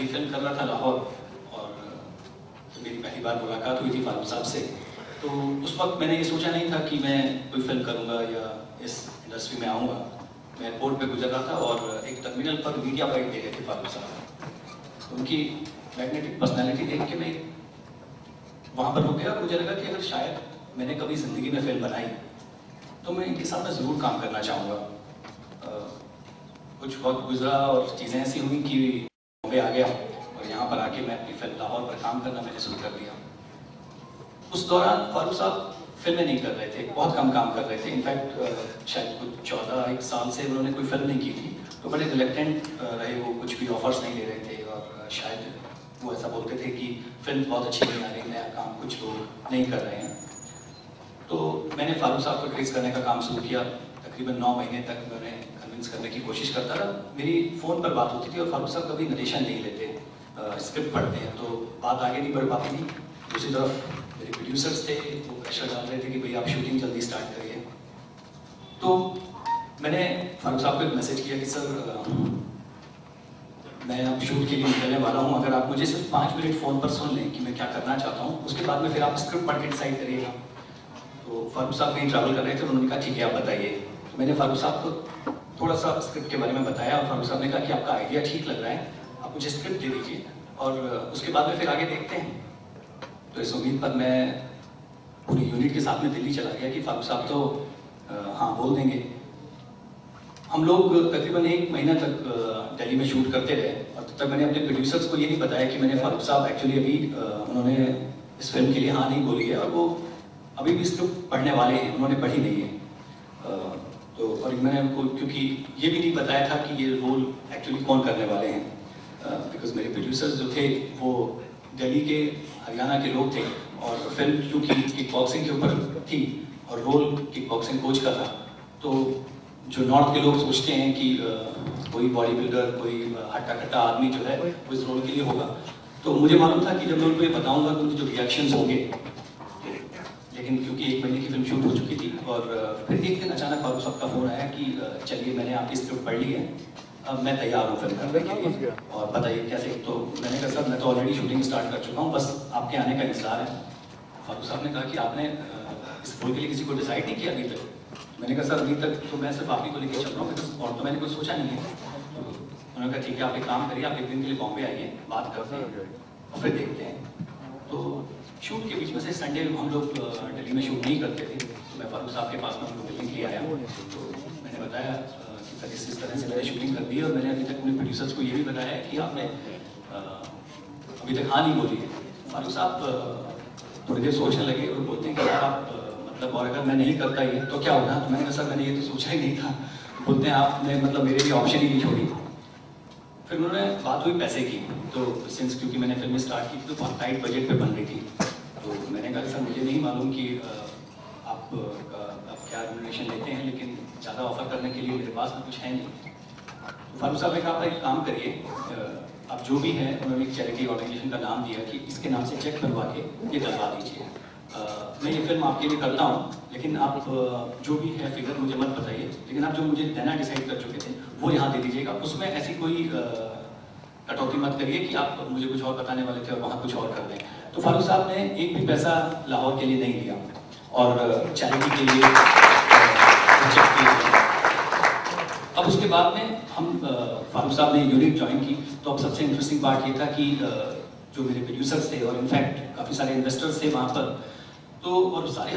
अभी फिल्म कर रहा था लाहौर, और मेरी पहली बार मुलाकात हुई थी फारूक साहब से। तो उस वक्त मैंने ये सोचा नहीं था कि मैं कोई फिल्म करूँगा या इस इंडस्ट्री में आऊँगा। मैं एयरपोर्ट पे गुजर रहा था और एक टर्मिनल पर मीडिया बाइट दे रहे थे फारूक साहब। उनकी मैग्नेटिक पर्सनैलिटी देख के मैं वहाँ पर रुक गया। मुझे लगा कि अगर शायद मैंने कभी ज़िंदगी में फिल्म बनाई तो मैं इनके साथ में ज़रूर काम करना चाहूँगा। कुछ वक्त गुजरा और चीज़ें ऐसी हुई कि बॉम्बे आ गया और यहाँ पर आके मैं अपनी फिल्म लाहौर पर काम करना मैंने शुरू कर दिया। उस दौरान फारूक साहब फिल्में नहीं कर रहे थे, बहुत कम काम कर रहे थे। इनफैक्ट शायद कुछ 14-1 साल से उन्होंने कोई फिल्म नहीं की थी, तो बड़े रिलेक्टेंट रहे वो, कुछ भी ऑफर्स नहीं ले रहे थे और शायद वो ऐसा बोलते थे कि फिल्म बहुत अच्छी नहीं आ रही, नया काम कुछ लोग नहीं कर रहे हैं। तो मैंने फारूक साहब को ट्रेस करने का काम शुरू किया। तकरीबन 9 महीने तक मैं उन्हें कन्विंस करने की कोशिश करता रहा। मेरी फ़ोन पर बात होती थी और फारूक साहब कभी नरेशन नहीं लेते, स्क्रिप्ट पढ़ते हैं, तो बात आगे नहीं बढ़ पाती थी। दूसरी तरफ मेरे प्रोड्यूसर्स थे, वो प्रेशर डाल रहे थे कि भाई आप शूटिंग जल्दी स्टार्ट करिए। तो मैंने फारूक साहब को एक मैसेज किया कि सर मैं अब शूट के लिए निकलने वाला हूँ, अगर आप मुझे सिर्फ 5 मिनट फ़ोन पर सुन लें कि मैं क्या करना चाहता हूँ, उसके बाद में फिर आप स्क्रिप्ट पढ़ के डिसाइड करिएगा। तो फारूक साहब कहीं ट्रैवल कर रहे थे, उन्होंने कहा ठीक है आप बताइए। तो मैंने फारूक साहब को थोड़ा सा स्क्रिप्ट के बारे में बताया और फारूक साहब ने कहा कि आपका आइडिया ठीक लग रहा है, आप मुझे स्क्रिप्ट दे दीजिए और उसके बाद में फिर आगे देखते हैं। तो इस उम्मीद पर मैं पूरी यूनिट के साथ में दिल्ली चला गया कि फारूक साहब तो हाँ बोल देंगे। हम लोग तकरीबन 1 महीना तक दिल्ली में शूट करते रहे और तब तक मैंने अपने प्रोड्यूसर्स को ये नहीं बताया कि मैंने फारूक साहब एक्चुअली अभी उन्होंने इस फिल्म के लिए हाँ नहीं बोली है और वो अभी भी स्क्रिप्ट पढ़ने वाले हैं, उन्होंने पढ़ी नहीं है। तो और मैंने उनको क्योंकि ये भी नहीं बताया था कि ये रोल एक्चुअली कौन करने वाले हैं, बिकॉज मेरे प्रोड्यूसर्स जो थे वो दिल्ली के हरियाणा के लोग थे और फिल्म क्योंकि किक बॉक्सिंग के ऊपर थी और रोल किक बॉक्सिंग कोच का था, तो जो नॉर्थ के लोग सोचते हैं कि कोई बॉडी बिल्डर, कोई हट्टा कट्टा आदमी जो है वो इस रोल के लिए होगा। तो मुझे मालूम था कि जब मैं उनको ये बताऊंगा तो मुझे जो रिएक्शंस होंगे, लेकिन क्योंकि 1 महीने की फिल्म शूट हो चुकी थी और फिर एक दिन अचानक फारूक साहब का फ़ोन आया कि चलिए मैंने आपकी स्क्रिप्ट पढ़ ली है, अब मैं तैयार हूँ फिल्म करने के लिए और बताइए कैसे। तो मैंने कहा सर मैं तो ऑलरेडी शूटिंग स्टार्ट कर चुका हूँ, बस आपके आने का इंतजार है। फारूक साहब ने कहा कि आपने इस रोल के लिए किसी को डिसाइड नहीं किया अभी तक? मैंने कहा सर अभी तक तो मैं सिर्फ आप ही को लेकर चल रहा हूँ और तो मैंने कुछ सोचा नहीं है। तो उन्होंने कहा ठीक है आप एक काम करिए, आप 1 दिन के लिए बॉम्बे आइए, बात करते हैं और फिर देखते हैं। तो शूट के बीच में से संडे हम लोग दिल्ली में शूट नहीं करते थे, तो मैं फारूक साहब के पास में उनको मिलने के लिए आया। तो मैंने बताया कि सर इस तरह से मैंने शूटिंग कर दी है और मैंने अभी तक अपने प्रोड्यूसर्स को ये भी बताया कि आपने अभी तक हाँ नहीं बोली है। फारूक साहब थोड़ी देर सोचने लगे और बोलते हैं कि आप मतलब और अगर मैं नहीं करता ये तो क्या होगा? तो मैंने कहा सर मैंने ये तो सोचा ही नहीं था। बोलते हैं आपने मतलब मेरे लिए ऑप्शन ही नहीं छोड़ी। फिर उन्होंने बात हुई पैसे की, तो सिंस क्योंकि मैंने फिल्म स्टार्ट की थी तो बहुत टाइट बजट पे बन रही थी, तो मैंने कहा सर मुझे नहीं मालूम कि आप क्या रेम्युनरेशन लेते हैं, लेकिन ज़्यादा ऑफर करने के लिए मेरे पास में कुछ है नहीं। तो फारूक साहब ने कहा आप एक काम करिए, आप जो भी है, उन्होंने एक चैरिटी ऑर्गेनाइजेशन का नाम दिया कि इसके नाम से चेक बनवा के ये डलवा दीजिए। मैं ये फिल्म आपके लिए करता हूँ, लेकिन आप जो भी है फिगर मुझे मत बताइए, लेकिन आप जो मुझे देना डिसाइड कर चुके थे वो यहाँ दे दीजिएगा। उसमें ऐसी कोई कटौती मत करिए कि आप मुझे कुछ और बताने वाले थे और वहाँ कुछ और कर दें। तो फारूक साहब ने एक भी पैसा लाहौर के लिए नहीं दिया और चैरिटी के लिए अब उसके बाद में हम फारूक साहब ने यूनिट ज्वाइन की। तो अब सबसे इंटरेस्टिंग पार्ट ये था कि जो मेरे प्रोड्यूसर्स थे और इनफैक्ट काफ़ी सारे इन्वेस्टर्स थे वहाँ पर, तो और सारे